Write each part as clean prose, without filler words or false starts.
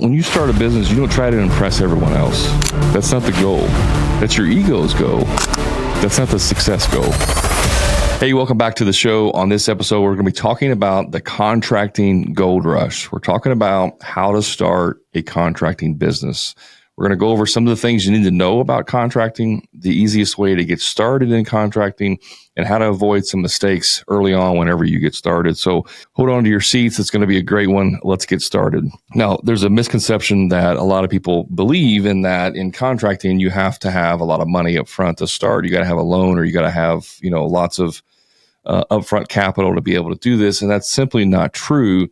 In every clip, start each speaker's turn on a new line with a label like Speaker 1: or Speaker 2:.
Speaker 1: When you start a business, you don't try to impress everyone else. That's not the goal. That's your ego's goal. That's not the success goal. Hey, welcome back to the show. On this episode, we're going to be talking about the contracting gold rush. We're talking about how to start a contracting business. We're going to go over some of the things you need to know about contracting, the easiest way to get started in contracting, and how to avoid some mistakes early on whenever you get started. So hold on to your seats. It's going to be a great one. Let's get started. Now, there's a misconception that a lot of people believe in that in contracting, you have to have a lot of money up front to start. You got to have a loan, or you got to have, lots of upfront capital to be able to do this. And that's simply not true.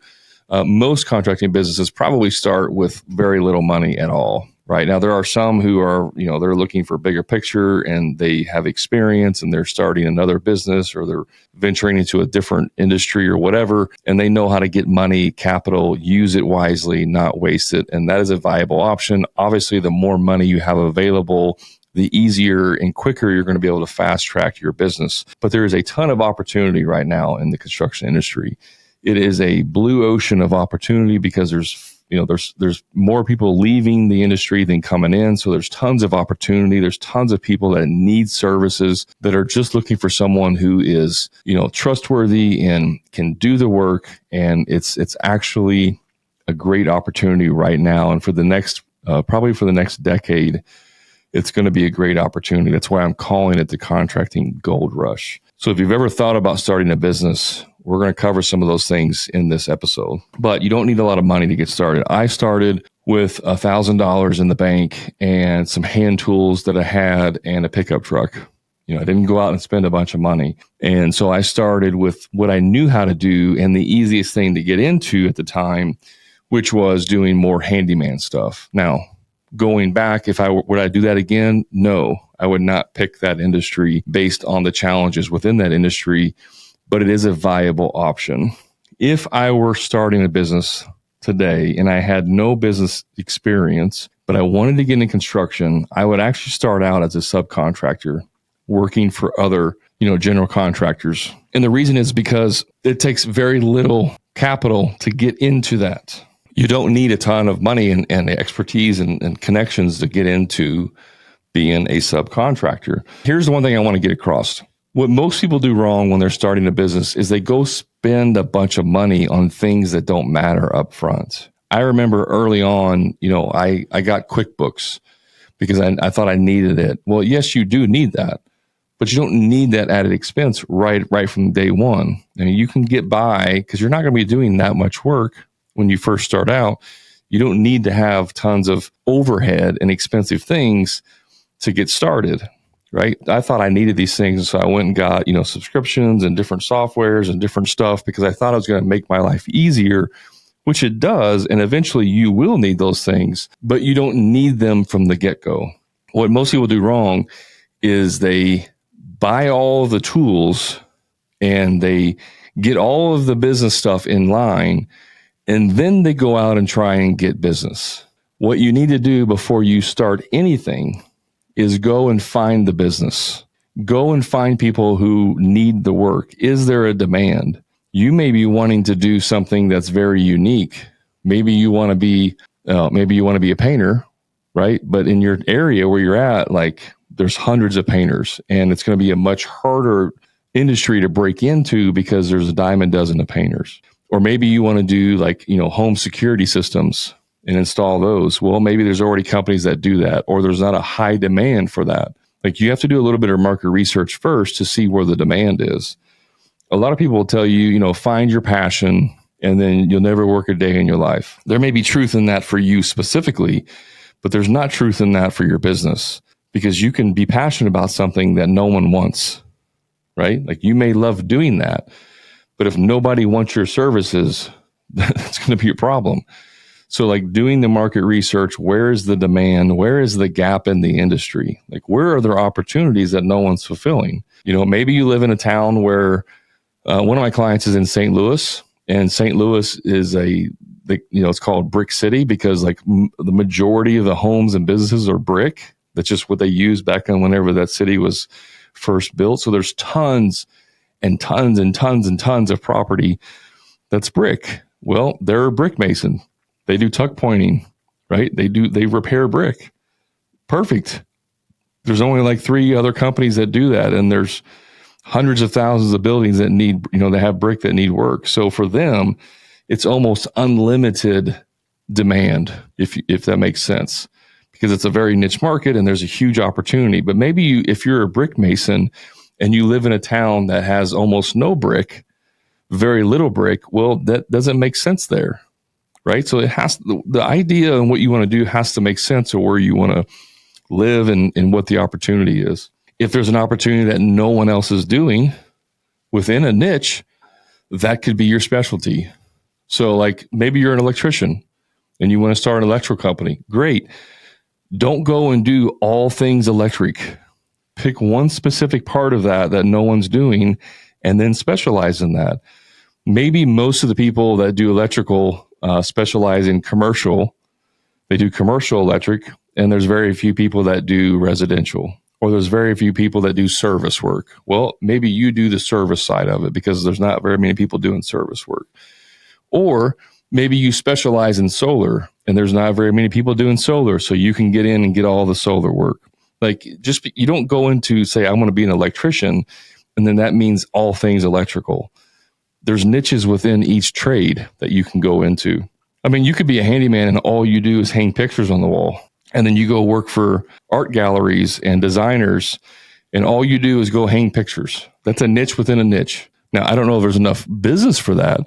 Speaker 1: Most contracting businesses probably start with very little money at all. Right now, there are some who are, they're looking for a bigger picture and they have experience and they're starting another business or they're venturing into a different industry or whatever, and they know how to get money, capital, use it wisely, not waste it. And that is a viable option. Obviously, the more money you have available, the easier and quicker you're going to be able to fast track your business. But there is a ton of opportunity right now in the construction industry. It is a blue ocean of opportunity because there's more people leaving the industry than coming in. So there's tons of opportunity. There's tons of people that need services that are just looking for someone who is, trustworthy and can do the work. And it's actually a great opportunity right now. And for the next, probably for the next decade, it's going to be a great opportunity. That's why I'm calling it the contracting gold rush. So if you've ever thought about starting a business, we're going to cover some of those things in this episode, but you don't need a lot of money to get started. I started with $1,000 in the bank and some hand tools that I had and a pickup truck. I didn't go out and spend a bunch of money. And so I started with what I knew how to do and the easiest thing to get into at the time, which was doing more handyman stuff. Now, going back, would I do that again? No, I would not pick that industry based on the challenges within that industry, but it is a viable option. If I were starting a business today and I had no business experience, but I wanted to get into construction, I would actually start out as a subcontractor working for other, general contractors. And the reason is because it takes very little capital to get into that. You don't need a ton of money and expertise and connections to get into being a subcontractor. Here's the one thing I want to get across. What most people do wrong when they're starting a business is they go spend a bunch of money on things that don't matter up front. I remember early on, I got QuickBooks because I thought I needed it. Well, yes, you do need that, but you don't need that added expense right from day one. I mean, you can get by because you're not going to be doing that much work when you first start out. You don't need to have tons of overhead and expensive things to get started. Right? I thought I needed these things. So I went and got, subscriptions and different softwares and different stuff because I thought it was going to make my life easier, which it does. And eventually you will need those things, but you don't need them from the get-go. What most people do wrong is they buy all the tools and they get all of the business stuff in line, and then they go out and try and get business. What you need to do before you start anything is go and find the business. Go and find people who need the work. Is there a demand? You may be wanting to do something that's very unique. Maybe you want to be a painter, right? But in your area where you're at, there's hundreds of painters, and it's going to be a much harder industry to break into because there's a dime a dozen of painters. Or maybe you want to do home security systems and install those. Well, maybe there's already companies that do that, or there's not a high demand for that. You have to do a little bit of market research first to see where the demand is. A lot of people will tell you, find your passion and then you'll never work a day in your life. There may be truth in that for you specifically, but there's not truth in that for your business, because you can be passionate about something that no one wants, right? You may love doing that, but if nobody wants your services, that's going to be a problem. So doing the market research, where is the demand? Where is the gap in the industry? Where are there opportunities that no one's fulfilling? Maybe you live in a town where one of my clients is in St. Louis, and St. Louis is it's called Brick City because the majority of the homes and businesses are brick. That's just what they used back on whenever that city was first built. So there's tons and tons and tons and tons of property that's brick. Well, they're a brick mason. They do tuck pointing. right? They repair brick. Perfect. There's only like 3 other companies that do that. And there's hundreds of thousands of buildings that need, they have brick that need work. So for them, it's almost unlimited demand, if that makes sense, because it's a very niche market and there's a huge opportunity. But maybe if you're a brick mason and you live in a town that has almost no brick, very little brick, well, that doesn't make sense there, right? So the idea and what you want to do has to make sense of where you want to live and what the opportunity is. If there's an opportunity that no one else is doing within a niche, that could be your specialty. So like maybe you're an electrician and you want to start an electrical company. Great. Don't go and do all things electric. Pick one specific part of that no one's doing and then specialize in that. Maybe most of the people that do electrical specialize in commercial. They do commercial electric, and there's very few people that do residential, or there's very few people that do service work. Well, maybe you do the service side of it because there's not very many people doing service work. Or maybe you specialize in solar and there's not very many people doing solar, so you can get in and get all the solar work. Like you don't go into say, I want to be an electrician, and then that means all things electrical. There's niches within each trade that you can go into. I mean, you could be a handyman and all you do is hang pictures on the wall. And then you go work for art galleries and designers, and all you do is go hang pictures. That's a niche within a niche. Now, I don't know if there's enough business for that,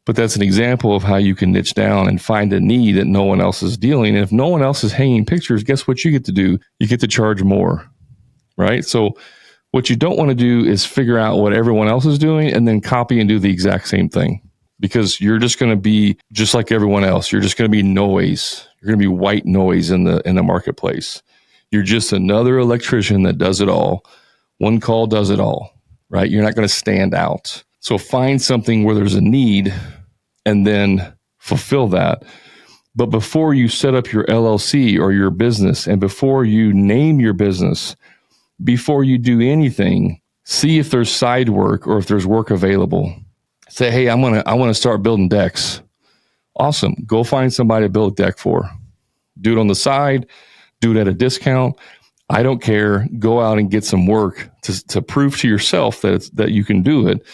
Speaker 1: but that's an example of how you can niche down and find a need that no one else is dealing. And if no one else is hanging pictures, guess what you get to do? You get to charge more, right? So what you don't want to do is figure out what everyone else is doing and then copy and do the exact same thing, because you're just going to be just like everyone else. You're just going to be noise. You're going to be white noise in the marketplace. You're just another electrician that does it all. One call does it all, right? You're not going to stand out. So find something where there's a need and then fulfill that. But before you set up your LLC or your business, and before you name your business, before you do anything, see if there's side work or if there's work available. Say, hey, I want to start building decks. Awesome. Go find somebody to build a deck for. Do it on the side. Do it at a discount. I don't care. Go out and get some work to prove to yourself that you can do it,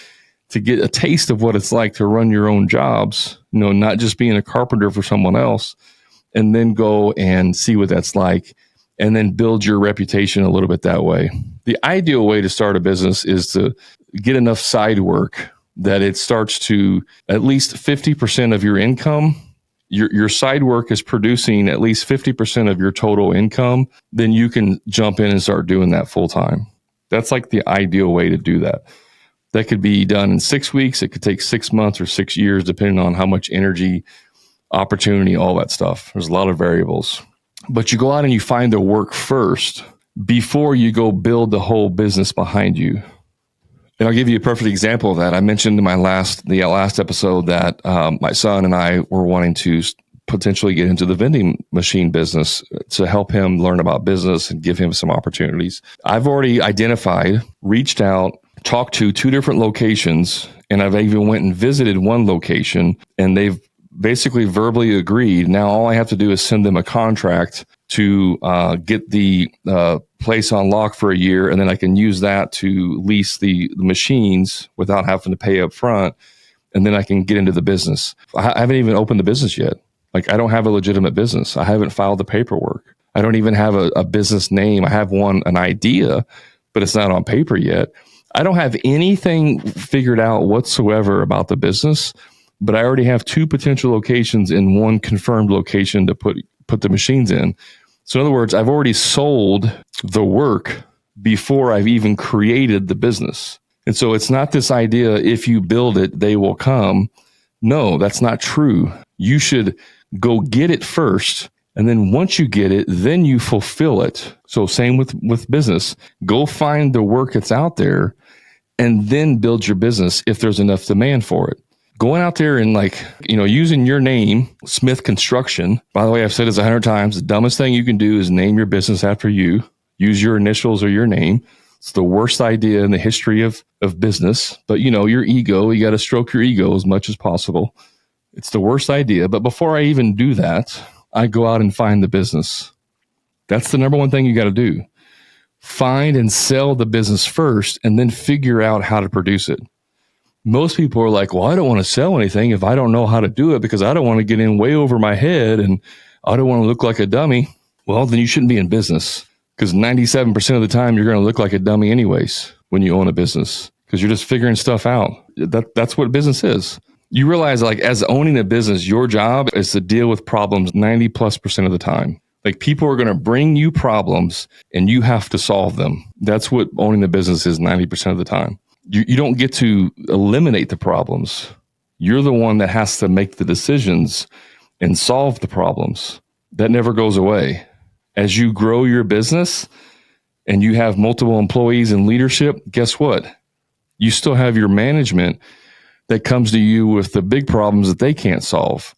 Speaker 1: to get a taste of what it's like to run your own jobs, not just being a carpenter for someone else, and then go and see what that's like, and then build your reputation a little bit that way. The ideal way to start a business is to get enough side work that it starts to at least 50% of your income. Your side work is producing at least 50% of your total income. Then you can jump in and start doing that full time. That's like the ideal way to do that. That could be done in 6 weeks. It could take 6 months or 6 years, depending on how much energy, opportunity, all that stuff. There's a lot of variables. But you go out and you find the work first before you go build the whole business behind you. And I'll give you a perfect example of that. I mentioned in the last episode that my son and I were wanting to potentially get into the vending machine business to help him learn about business and give him some opportunities. I've already identified, reached out, talked to 2 different locations, and I've even went and visited one location, and they've basically verbally agreed. Now all I have to do is send them a contract to get the place on lock for a year, and then I can use that to lease the machines without having to pay up front, and then I can get into the business. I haven't even opened the business yet. Like, I don't have a legitimate business. I haven't filed the paperwork. I don't even have a business name. I have an idea, but it's not on paper yet. I don't have anything figured out whatsoever about the business, but I already have 2 potential locations and 1 confirmed location to put the machines in. So in other words, I've already sold the work before I've even created the business. And so it's not this idea, if you build it, they will come. No, that's not true. You should go get it first. And then once you get it, then you fulfill it. So same with business. Go find the work that's out there and then build your business if there's enough demand for it. Going out there and using your name, Smith Construction. By the way, I've said this 100 times. The dumbest thing you can do is name your business after you. Use your initials or your name. It's the worst idea in the history of business. But your ego, you got to stroke your ego as much as possible. It's the worst idea. But before I even do that, I go out and find the business. That's the number one thing you got to do. Find and sell the business first and then figure out how to produce it. Most people are like, well, I don't want to sell anything if I don't know how to do it because I don't want to get in way over my head and I don't want to look like a dummy. Well, then you shouldn't be in business because 97% of the time you're going to look like a dummy anyways when you own a business because you're just figuring stuff out. That's what business is. You realize like as owning a business, your job is to deal with problems 90+% of the time. Like people are going to bring you problems and you have to solve them. That's what owning the business is 90% of the time. You don't get to eliminate the problems. You're the one that has to make the decisions and solve the problems. That never goes away. As you grow your business and you have multiple employees and leadership, guess what? You still have your management that comes to you with the big problems that they can't solve.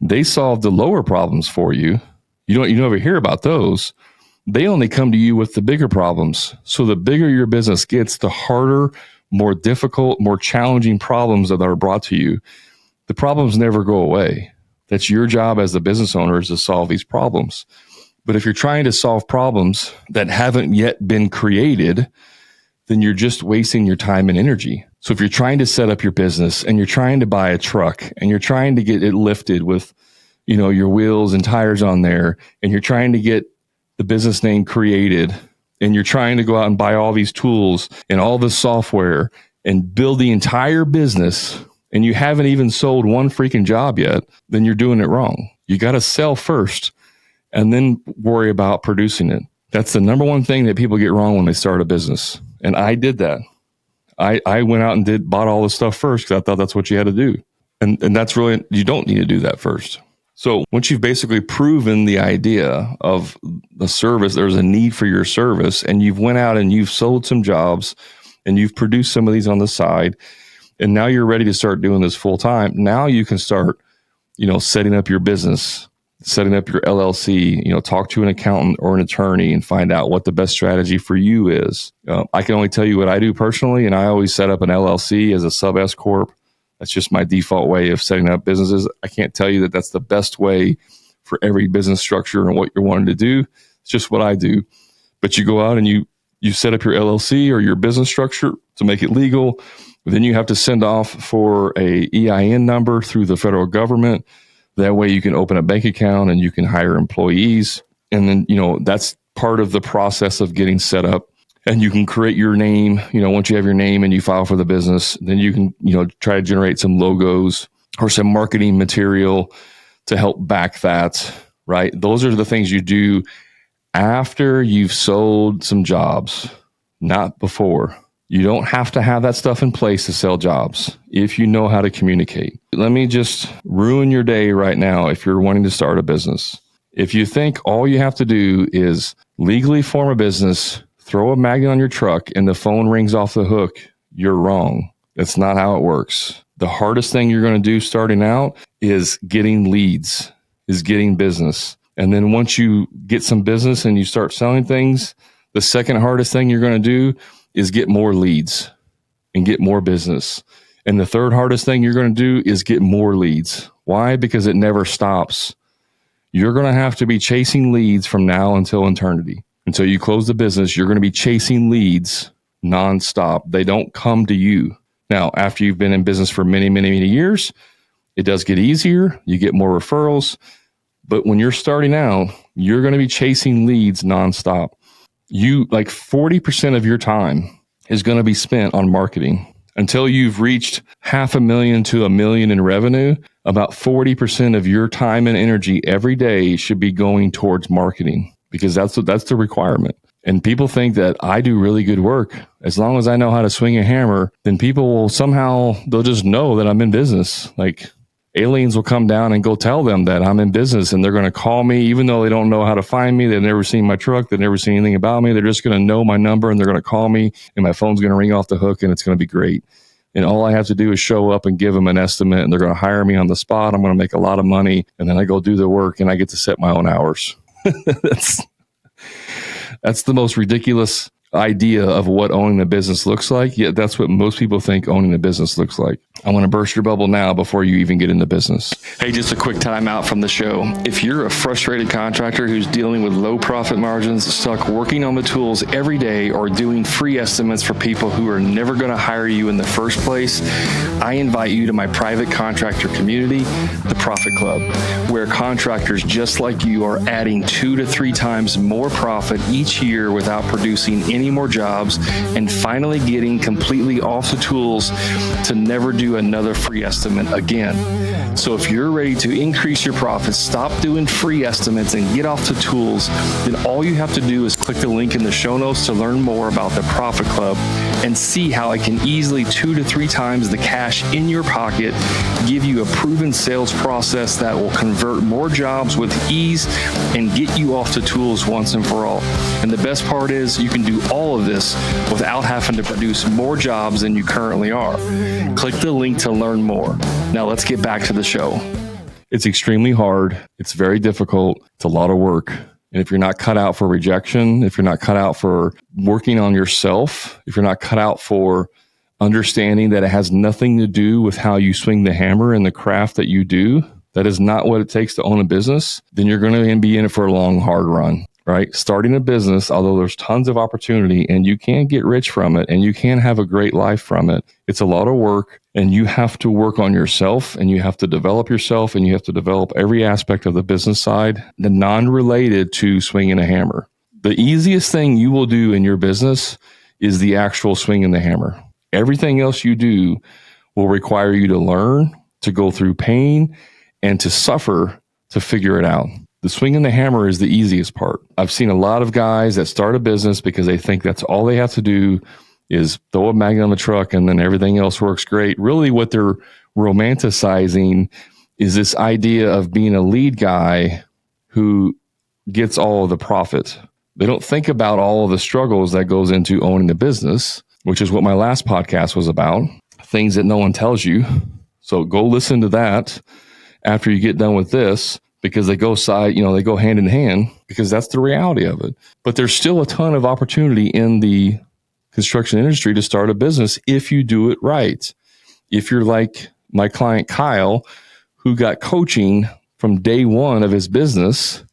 Speaker 1: They solve the lower problems for you. You never hear about those. They only come to you with the bigger problems. So the bigger your business gets, the harder, more difficult, more challenging problems that are brought to you. The problems never go away. That's your job as the business owner is to solve these problems. But if you're trying to solve problems that haven't yet been created, then you're just wasting your time and energy. So if you're trying to set up your business and you're trying to buy a truck and you're trying to get it lifted with, your wheels and tires on there, and you're trying to get the business name created, and you're trying to go out and buy all these tools and all this software and build the entire business, and you haven't even sold one freaking job yet, then you're doing it wrong. You got to sell first and then worry about producing it. That's the number one thing that people get wrong when they start a business. And I did that. I went out and bought all this stuff first because I thought that's what you had to do. And that's really, you don't need to do that first. So once you've basically proven the idea of the service, there's a need for your service, and you've went out and you've sold some jobs and you've produced some of these on the side, and now you're ready to start doing this full time. Now you can start, setting up your business, setting up your LLC, talk to an accountant or an attorney and find out what the best strategy for you is. I can only tell you what I do personally, and I always set up an LLC as a sub-S corp. That's just my default way of setting up businesses. I can't tell you that that's the best way for every business structure and what you're wanting to do. It's just what I do. But you go out and you set up your LLC or your business structure to make it legal. Then you have to send off for a EIN number through the federal government. That way you can open a bank account and you can hire employees. And then, that's part of the process of getting set up. And you can create your name, once you have your name and you file for the business, then you can, try to generate some logos or some marketing material to help back that, right? Those are the things you do after you've sold some jobs, not before. You don't have to have that stuff in place to sell jobs if you know how to communicate. Let me just ruin your day right now if you're wanting to start a business. If you think all you have to do is legally form a business, throw a magnet on your truck, and the phone rings off the hook, you're wrong. That's not how it works. The hardest thing you're going to do starting out is getting leads, is getting business. And then once you get some business and you start selling things, the second hardest thing you're going to do is get more leads and get more business. And the third hardest thing you're going to do is get more leads. Why? Because it never stops. You're going to have to be chasing leads from now until eternity. Until you close the business, you're going to be chasing leads nonstop. They don't come to you. Now, after you've been in business for many, many, many years, it does get easier. You get more referrals. But when you're starting out, you're going to be chasing leads nonstop. 40% of your time is going to be spent on marketing. Until you've reached $500,000 to $1 million in revenue, about 40% of your time and energy every day should be going towards marketing, because that's the requirement. And people think that I do really good work. As long as I know how to swing a hammer, then people will they'll just know that I'm in business. Like aliens will come down and go tell them that I'm in business, and they're going to call me, even though they don't know how to find me. They've never seen my truck. They've never seen anything about me. They're just going to know my number, and they're going to call me, and my phone's going to ring off the hook, and it's going to be great. And all I have to do is show up and give them an estimate, and they're going to hire me on the spot. I'm going to make a lot of money, and then I go do the work, and I get to set my own hours. That's the most ridiculous idea of what owning a business looks like, yet that's what most people think owning a business looks like. I want to burst your bubble now before you even get into business. Hey, just a quick time out from the show. If you're a frustrated contractor who's dealing with low profit margins, stuck working on the tools every day, or doing free estimates for people who are never going to hire you in the first place, I invite you to my private contractor community, the Profit Club, where contractors just like you are adding 2 to 3 times more profit each year without producing any more jobs, and finally getting completely off the tools to never do another free estimate again. So if you're ready to increase your profits, stop doing free estimates, and get off the tools, then all you have to do is click the link in the show notes to learn more about the Profit Club and see how it can easily 2 to 3 times the cash in your pocket, give you a proven sales process that will convert more jobs with ease and get you off the tools once and for all. And the best part is you can do all of this without having to produce more jobs than you currently are. Click the link to learn more. Now let's get back to the show. It's extremely hard. It's very difficult. It's a lot of work. And if you're not cut out for rejection, if you're not cut out for working on yourself, if you're not cut out for understanding that it has nothing to do with how you swing the hammer in the craft that you do, that is not what it takes to own a business, then you're going to be in it for a long, hard run, right? Starting a business, although there's tons of opportunity and you can get rich from it and you can have a great life from it, it's a lot of work, and you have to work on yourself, and you have to develop yourself, and you have to develop every aspect of the business side, the non-related to swinging a hammer. The easiest thing you will do in your business is the actual swinging the hammer. Everything else you do will require you to learn, to go through pain, and to suffer to figure it out. The swinging the hammer is the easiest part. I've seen a lot of guys that start a business because they think that's all they have to do is throw a magnet on the truck and then everything else works great. Really what they're romanticizing is this idea of being a lead guy who gets all of the profit. They don't think about all of the struggles that goes into owning a business, which is what my last podcast was about, things that no one tells you. So go listen to that after you get done with this, because they go they go hand in hand, because that's the reality of it. But there's still a ton of opportunity in the construction industry to start a business if you do it right. If you're like my client Kyle, who got coaching from day one of his business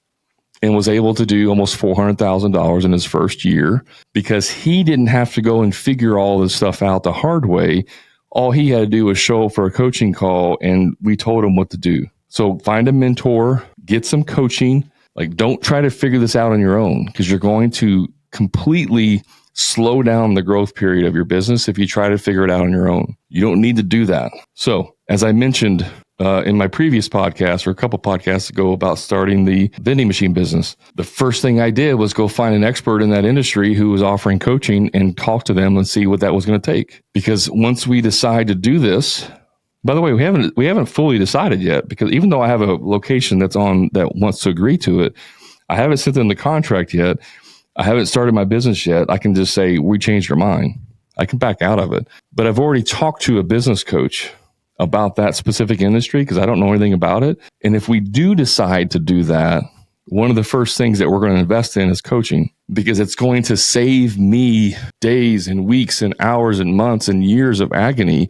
Speaker 1: and was able to do almost $400,000 in his first year because he didn't have to go and figure all this stuff out the hard way. All he had to do was show up for a coaching call and we told him what to do. So find a mentor, get some coaching. Like, don't try to figure this out on your own, because you're going to completely slow down the growth period of your business if you try to figure it out on your own. You don't need to do that. So as I mentioned in my previous podcast, or a couple podcasts ago, about starting the vending machine business, the first thing I did was go find an expert in that industry who was offering coaching and talk to them and see what that was going to take. Because once we decide to do this, by the way, we haven't fully decided yet, because even though I have a location that wants to agree to it, I haven't sent them the contract yet. I haven't started my business yet. I can just say, we changed our mind. I can back out of it. But I've already talked to a business coach about that specific industry because I don't know anything about it. And if we do decide to do that, one of the first things that we're going to invest in is coaching, because it's going to save me days and weeks and hours and months and years of agony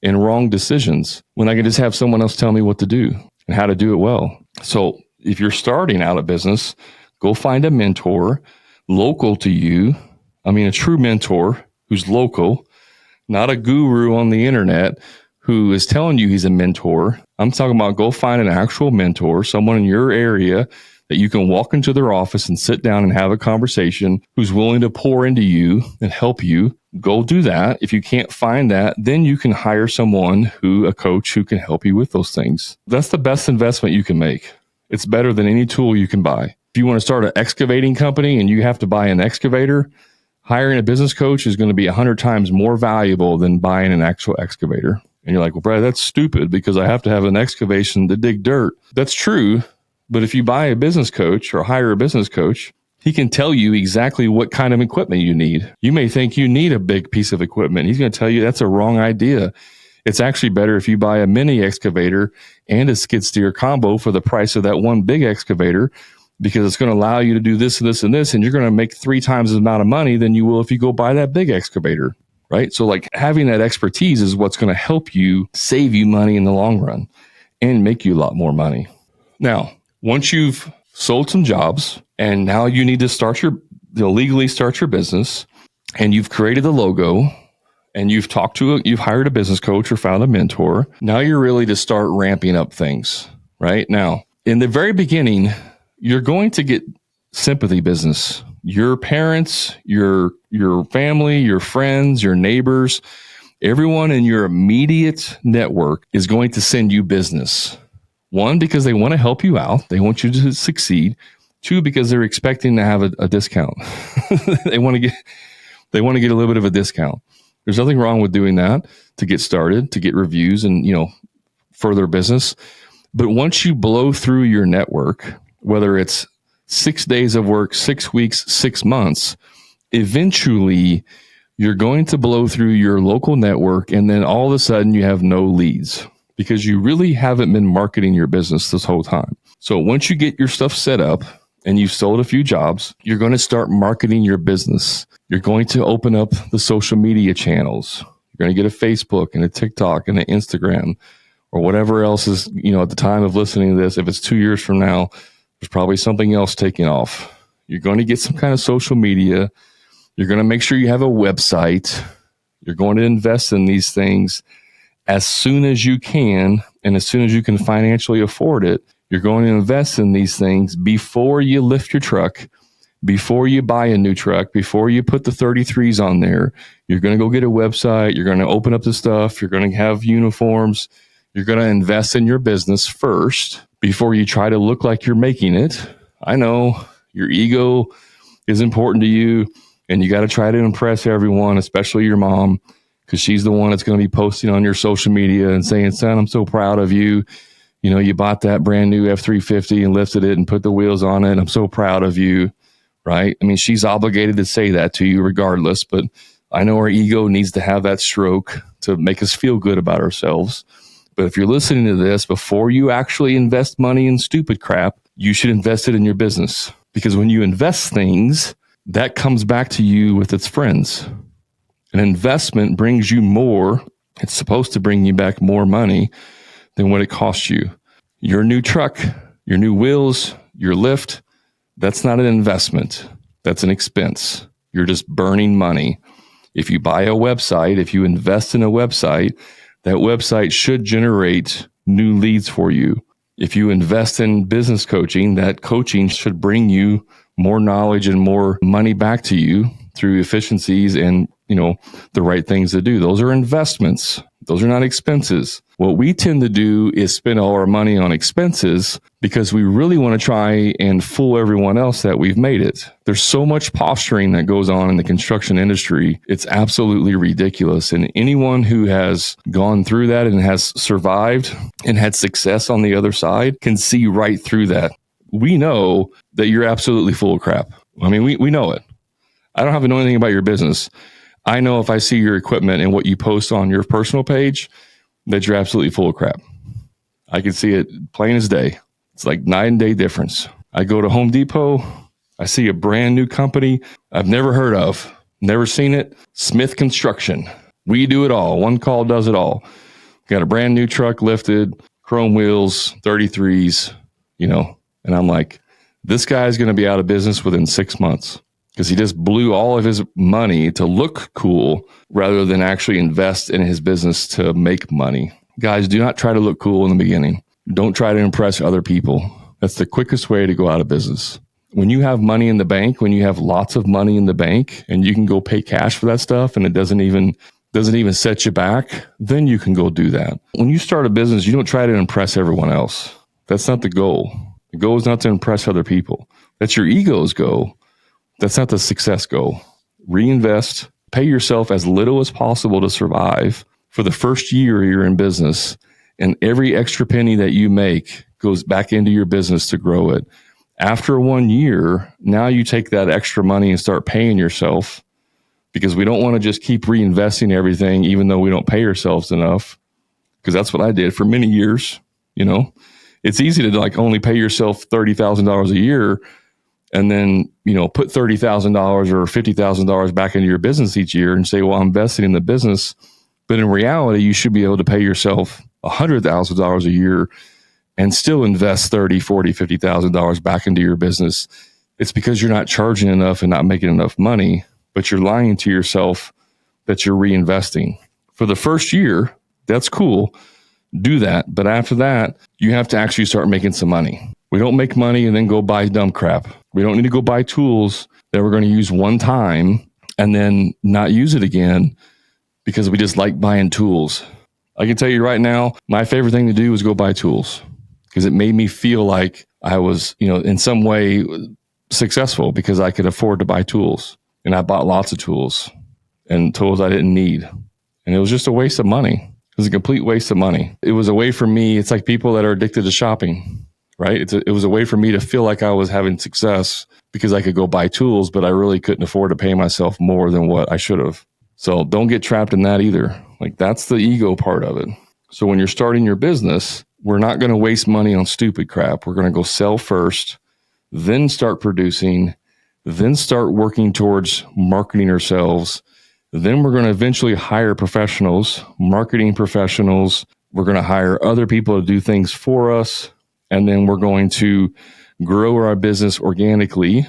Speaker 1: and wrong decisions when I can just have someone else tell me what to do and how to do it well. So if you're starting out a business, go find a mentor local to you. I mean, a true mentor who's local, not a guru on the internet who is telling you he's a mentor. I'm talking about go find an actual mentor, someone in your area that you can walk into their office and sit down and have a conversation, who's willing to pour into you and help you. Go do that. If you can't find that, then you can hire someone a coach who can help you with those things. That's the best investment you can make. It's better than any tool you can buy. If you want to start an excavating company and you have to buy an excavator, hiring a business coach is going to be 100 times more valuable than buying an actual excavator. And you're like, well, Brad, that's stupid because I have to have an excavation to dig dirt. That's true. But if you buy a business coach or hire a business coach, he can tell you exactly what kind of equipment you need. You may think you need a big piece of equipment. He's going to tell you that's a wrong idea. It's actually better if you buy a mini excavator and a skid steer combo for the price of that one big excavator, because it's going to allow you to do this and this and this, and you're going to make 3 times the amount of money than you will if you go buy that big excavator, right? So like having that expertise is what's going to help you save you money in the long run and make you a lot more money. Now, once you've sold some jobs and now you need to legally start your business, and you've created the logo, and you've hired a business coach or found a mentor, now you're really to start ramping up things, right? Now, in the very beginning, you're going to get sympathy business. Your parents, your family, your friends, your neighbors, everyone in your immediate network is going to send you business. 1, because they want to help you out. They want you to succeed. 2, because they're expecting to have a discount. They want to get a little bit of a discount. There's nothing wrong with doing that to get started, to get reviews and, further business. But once you blow through your network, whether it's 6 days of work, 6 weeks, 6 months, eventually you're going to blow through your local network, and then all of a sudden you have no leads because you really haven't been marketing your business this whole time. So once you get your stuff set up and you've sold a few jobs, you're going to start marketing your business. You're going to open up the social media channels. You're going to get a Facebook and a TikTok and an Instagram or whatever else is, at the time of listening to this. If it's 2 years from now, there's probably something else taking off. You're going to get some kind of social media. You're going to make sure you have a website. You're going to invest in these things as soon as you can, and as soon as you can financially afford it. You're going to invest in these things before you lift your truck, before you buy a new truck, before you put the 33s on there. You're going to go get a website. You're going to open up the stuff. You're going to have uniforms. You're going to invest in your business first before you try to look like you're making it. I know your ego is important to you, and you got to try to impress everyone, especially your mom, because she's the one that's going to be posting on your social media and saying, "Son, I'm so proud of you. You bought that brand new F-350 and lifted it and put the wheels on it. I'm so proud of you," right? I mean, she's obligated to say that to you regardless, but I know our ego needs to have that stroke to make us feel good about ourselves. But if you're listening to this, before you actually invest money in stupid crap, you should invest it in your business. Because when you invest things, that comes back to you with its friends. An investment brings you more. It's supposed to bring you back more money than what it cost you. Your new truck, your new wheels, your lift, that's not an investment. That's an expense. You're just burning money. If you buy a website, if you invest in a website, that website should generate new leads for you. If you invest in business coaching, that coaching should bring you more knowledge and more money back to you through efficiencies and, the right things to do. Those are investments. Those are not expenses. What we tend to do is spend all our money on expenses because we really want to try and fool everyone else that we've made it. There's so much posturing that goes on in the construction industry. It's absolutely ridiculous. And anyone who has gone through that and has survived and had success on the other side can see right through that. We know that you're absolutely full of crap. I mean, we know it. I don't have to know anything about your business. I know if I see your equipment and what you post on your personal page, that you're absolutely full of crap. I can see it plain as day. It's like night and day difference. I go to Home Depot. I see a brand new company I've never heard of, never seen it. Smith Construction. We do it all. One call does it all. Got a brand new truck lifted, chrome wheels, 33s, and I'm like, this guy's going to be out of business within 6 months. Because he just blew all of his money to look cool rather than actually invest in his business to make money. Guys, do not try to look cool in the beginning. Don't try to impress other people. That's the quickest way to go out of business. When you have money in the bank, when you have lots of money in the bank and you can go pay cash for that stuff and it doesn't even set you back, then you can go do that. When you start a business, you don't try to impress everyone else. That's not the goal. The goal is not to impress other people. That's your ego's goal. That's not the success goal. Reinvest, pay yourself as little as possible to survive for the first year you're in business. And every extra penny that you make goes back into your business to grow it. After 1 year, now you take that extra money and start paying yourself, because we don't want to just keep reinvesting everything, even though we don't pay ourselves enough. Because that's what I did for many years, It's easy to like only pay yourself $30,000 a year and then, put $30,000 or $50,000 back into your business each year and say, well, I'm investing in the business. But in reality, you should be able to pay yourself $100,000 a year and still invest $30,000, $40,000, $50,000 back into your business. It's because you're not charging enough and not making enough money, but you're lying to yourself that you're reinvesting. For the first year, that's cool. Do that. But after that, you have to actually start making some money. We don't make money and then go buy dumb crap. We don't need to go buy tools that we're going to use one time and then not use it again because we just like buying tools. I can tell you right now, my favorite thing to do is go buy tools because it made me feel like I was, in some way successful because I could afford to buy tools. And I bought lots of tools and tools I didn't need. And it was just a waste of money. It was a complete waste of money. It was a way for me. It's like people that are addicted to shopping, right? It was a way for me to feel like I was having success because I could go buy tools, but I really couldn't afford to pay myself more than what I should have. So don't get trapped in that either. Like that's the ego part of it. So when you're starting your business, we're not going to waste money on stupid crap. We're going to go sell first, then start producing, then start working towards marketing ourselves. Then we're going to eventually hire professionals, marketing professionals. We're going to hire other people to do things for us. And then we're going to grow our business organically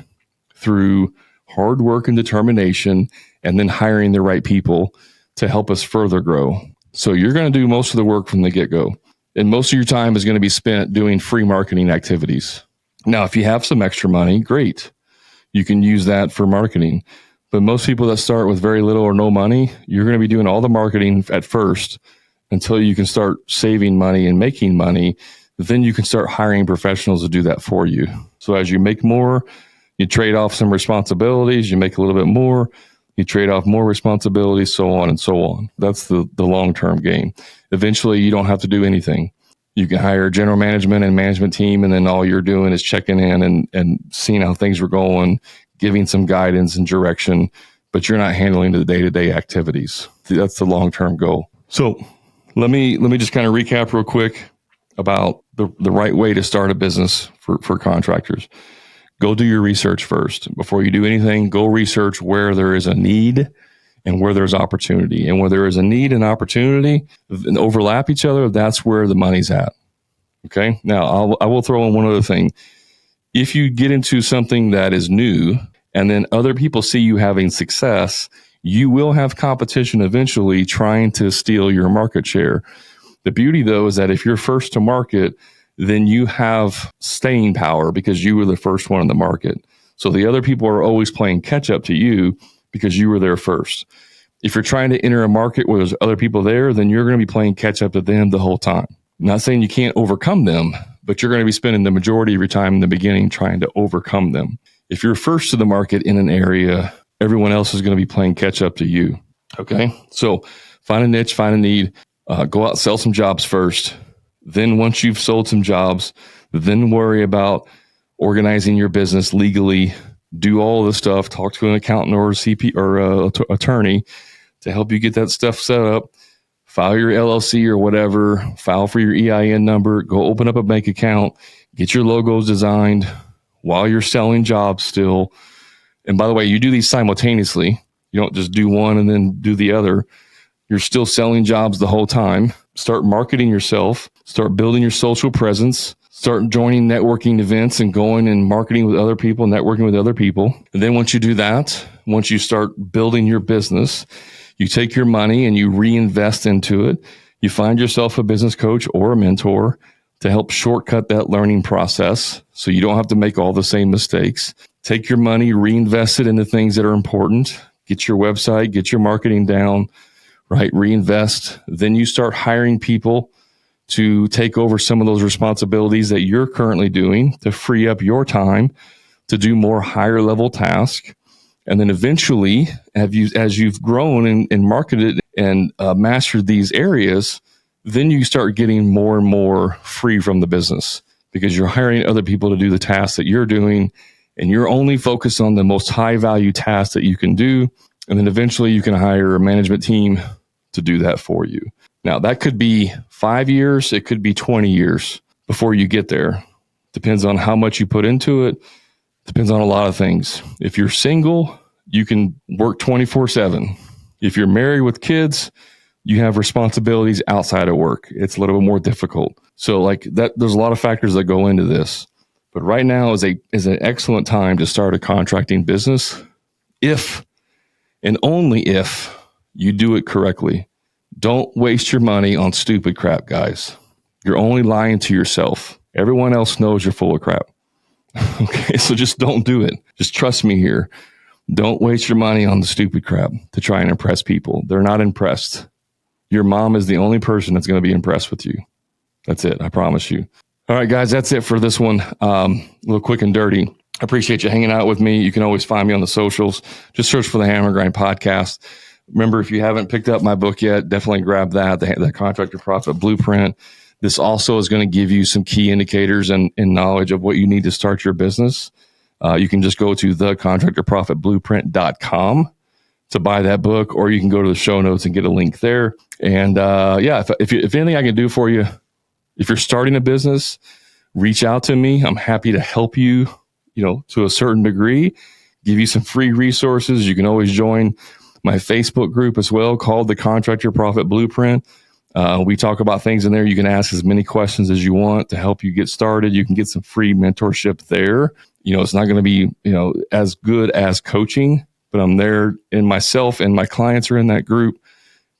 Speaker 1: through hard work and determination, and then hiring the right people to help us further grow. So you're going to do most of the work from the get-go. And most of your time is going to be spent doing free marketing activities. Now, if you have some extra money, great. You can use that for marketing. But most people that start with very little or no money, you're going to be doing all the marketing at first until you can start saving money and making money. Then you can start hiring professionals to do that for you. So as you make more, you trade off some responsibilities, you make a little bit more, you trade off more responsibilities, so on and so on. That's the long-term game. Eventually, you don't have to do anything. You can hire a general management and management team, and then all you're doing is checking in and seeing how things are going, giving some guidance and direction, but you're not handling the day-to-day activities. That's the long-term goal. So let me just kind of recap real quick about the right way to start a business for contractors. Go do your research first. Before you do anything, go research where there is a need and where there's opportunity. And where there is a need and opportunity and overlap each other, that's where the money's at. Okay? Now, I will throw in one other thing. If you get into something that is new and then other people see you having success, you will have competition eventually trying to steal your market share. The beauty, though, is that if you're first to market, then you have staying power because you were the first one in the market. So the other people are always playing catch up to you because you were there first. If you're trying to enter a market where there's other people there, then you're going to be playing catch up to them the whole time. I'm not saying you can't overcome them, but you're going to be spending the majority of your time in the beginning trying to overcome them. If you're first to the market in an area, everyone else is going to be playing catch up to you. Okay? So find a niche, find a need, go out, sell some jobs first. Then once you've sold some jobs, then worry about organizing your business legally, do all the stuff, talk to an accountant or a CP or attorney to help you get that stuff set up. File your LLC or whatever, file for your EIN number, go open up a bank account, get your logos designed while you're selling jobs still. And by the way, you do these simultaneously. You don't just do one and then do the other. You're still selling jobs the whole time. Start marketing yourself, start building your social presence, start joining networking events and going and marketing with other people, networking with other people. And then once you do that, once you start building your business, you take your money and you reinvest into it. You find yourself a business coach or a mentor to help shortcut that learning process so you don't have to make all the same mistakes. Take your money, reinvest it into things that are important. Get your website, get your marketing down, right? Reinvest. Then you start hiring people to take over some of those responsibilities that you're currently doing to free up your time to do more higher level tasks. And then eventually, as you've grown and marketed and mastered these areas, then you start getting more and more free from the business because you're hiring other people to do the tasks that you're doing, and you're only focused on the most high value tasks that you can do. And then eventually you can hire a management team to do that for you. Now, that could be 5 years, it could be 20 years, before you get there. Depends on how much you put into it. Depends on a lot of things. If you're single, you can work 24/7. If you're married with kids, you have responsibilities outside of work. It's a little bit more difficult. So like that, there's a lot of factors that go into this. But right now is an excellent time to start a contracting business if and only if you do it correctly. Don't waste your money on stupid crap, guys. You're only lying to yourself. Everyone else knows you're full of crap. Okay, so just don't do it. Just trust me here. Don't waste your money on the stupid crap to try and impress people. They're not impressed. Your mom is the only person that's going to be impressed with you. That's it. I promise you. All right, guys, that's it for this one. A little quick and dirty. I appreciate you hanging out with me. You can always find me on the socials. Just search for the Hammer and Grind Podcast. Remember, if you haven't picked up my book yet, definitely grab that, the Contractor Profit Blueprint. This also is going to give you some key indicators and knowledge of what you need to start your business. You can just go to thecontractorprofitblueprint.com to buy that book, or you can go to the show notes and get a link there. And if anything I can do for you, if you're starting a business, reach out to me. I'm happy to help you, to a certain degree, give you some free resources. You can always join my Facebook group as well, called the Contractor Profit Blueprint. We talk about things in there. You can ask as many questions as you want to help you get started. You can get some free mentorship there. It's not going to be, as good as coaching, but I'm there, and myself and my clients are in that group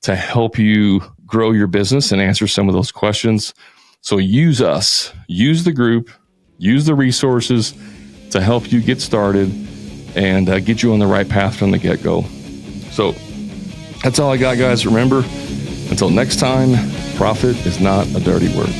Speaker 1: to help you grow your business and answer some of those questions. So use us, use the group, use the resources to help you get started and get you on the right path from the get-go. So that's all I got, guys. Remember, until next time, profit is not a dirty word.